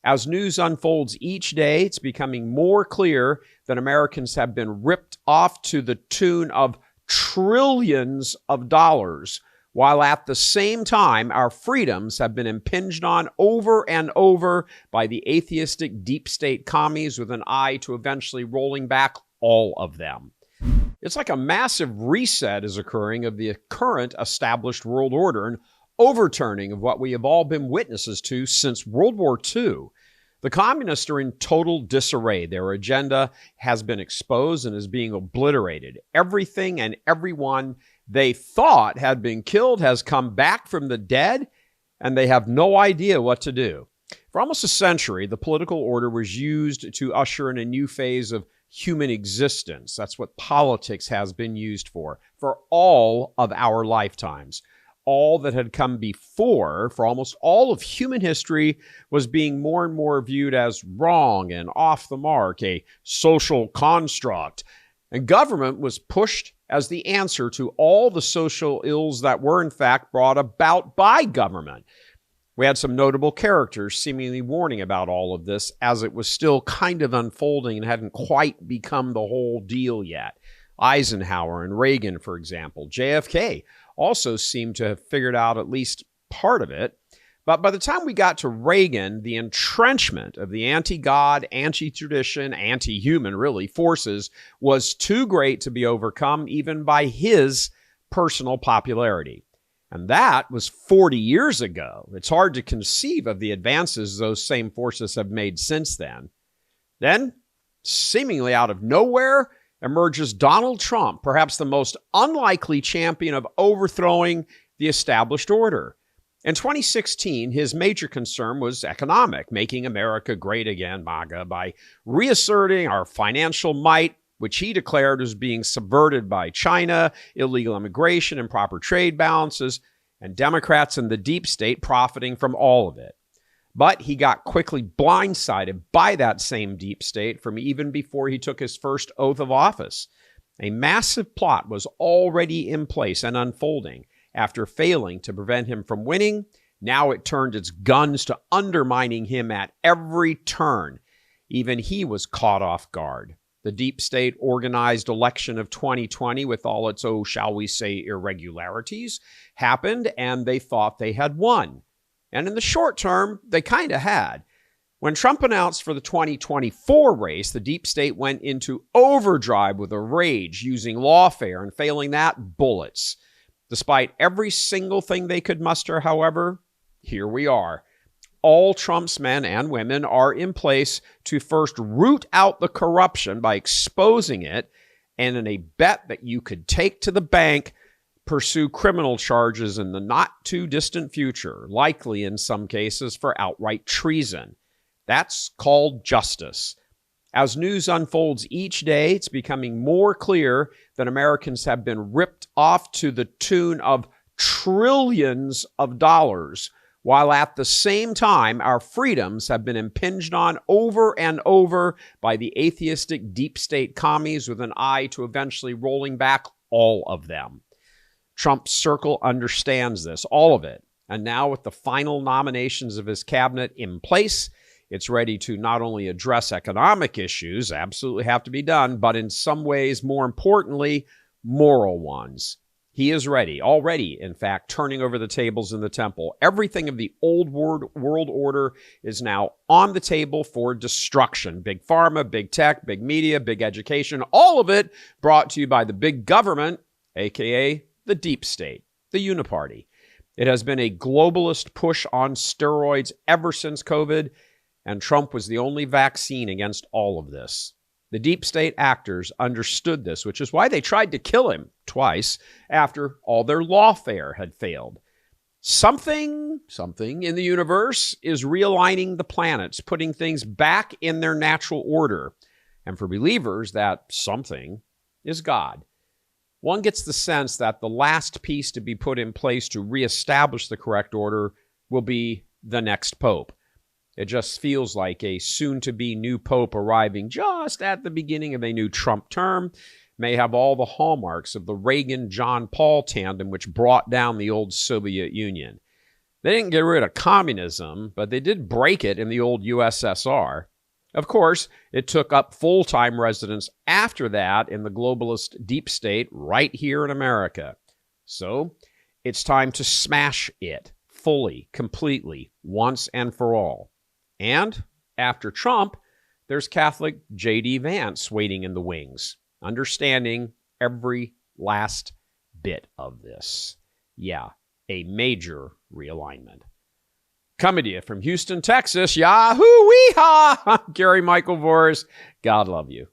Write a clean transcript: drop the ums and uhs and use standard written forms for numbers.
As news unfolds each day, it's becoming more clear that Americans have been ripped off to the tune of trillions of dollars, while at the same time, our freedoms have been impinged on over and over by the atheistic deep state commies with an eye to eventually rolling back all of them. It's like a massive reset is occurring of the current established world order, an overturning of what we have all been witnesses to since World War II. The communists are in total disarray. Their agenda has been exposed and is being obliterated. Everything and everyone they thought had been killed has come back from the dead, and they have no idea what to do. For almost a century, the political order was used to usher in a new phase of human existence. That's what politics has been used for all of our lifetimes. All that had come before, for almost all of human history, was being more and more viewed as wrong and off the mark, a social construct. And government was pushed as the answer to all the social ills that were in fact brought about by government. We had some notable characters seemingly warning about all of this as it was still kind of unfolding and hadn't quite become the whole deal yet. Eisenhower and Reagan, for example. JFK also seemed to have figured out at least part of it. But by the time we got to Reagan, the entrenchment of the anti-God, anti-tradition, anti-human, really, forces was too great to be overcome even by his personal popularity. And that was 40 years ago. It's hard to conceive of the advances those same forces have made since then. Then, seemingly out of nowhere, emerges Donald Trump, perhaps the most unlikely champion of overthrowing the established order. In 2016, his major concern was economic, making America great again, MAGA, by reasserting our financial might, which he declared was being subverted by China, illegal immigration, improper trade balances, and Democrats in the deep state profiting from all of it. But he got quickly blindsided by that same deep state from even before he took his first oath of office. A massive plot was already in place and unfolding. After failing to prevent him from winning, now it turned its guns to undermining him at every turn. Even he was caught off guard. The deep state organized election of 2020 with all its, shall we say, irregularities happened, and they thought they had won. And in the short term, they kind of had. When Trump announced for the 2024 race, the deep state went into overdrive with a rage, using lawfare, and failing that, bullets. Despite every single thing they could muster, however, here we are. All Trump's men and women are in place to first root out the corruption by exposing it, and in a bet that you could take to the bank, pursue criminal charges in the not-too-distant future, likely in some cases for outright treason. That's called justice. As news unfolds each day, it's becoming more clear that Americans have been ripped off to the tune of trillions of dollars, while at the same time, our freedoms have been impinged on over and over by the atheistic deep state commies with an eye to eventually rolling back all of them. Trump's circle understands this, all of it. And now with the final nominations of his cabinet in place, it's ready to not only address economic issues, absolutely have to be done, but in some ways, more importantly, moral ones. He is ready, already, in fact, turning over the tables in the temple. Everything of the old world order is now on the table for destruction. Big pharma, big tech, big media, big education, all of it brought to you by the big government, aka the deep state, the uniparty. It has been a globalist push on steroids ever since COVID, and Trump was the only vaccine against all of this. The deep state actors understood this, which is why they tried to kill him twice after all their lawfare had failed. Something in the universe is realigning the planets, putting things back in their natural order. And for believers, that something is God. One gets the sense that the last piece to be put in place to reestablish the correct order will be the next pope. It just feels like a soon-to-be new pope arriving just at the beginning of a new Trump term may have all the hallmarks of the Reagan-John Paul tandem which brought down the old Soviet Union. They didn't get rid of communism, but they did break it in the old USSR. Of course, it took up full-time residence after that in the globalist deep state right here in America. So it's time to smash it fully, completely, once and for all. And after Trump, there's Catholic J.D. Vance waiting in the wings, understanding every last bit of this. Yeah, a major realignment. Coming to you from Houston, Texas, Yahoo! Weehaw! I'm Gary Michael Voris. God love you.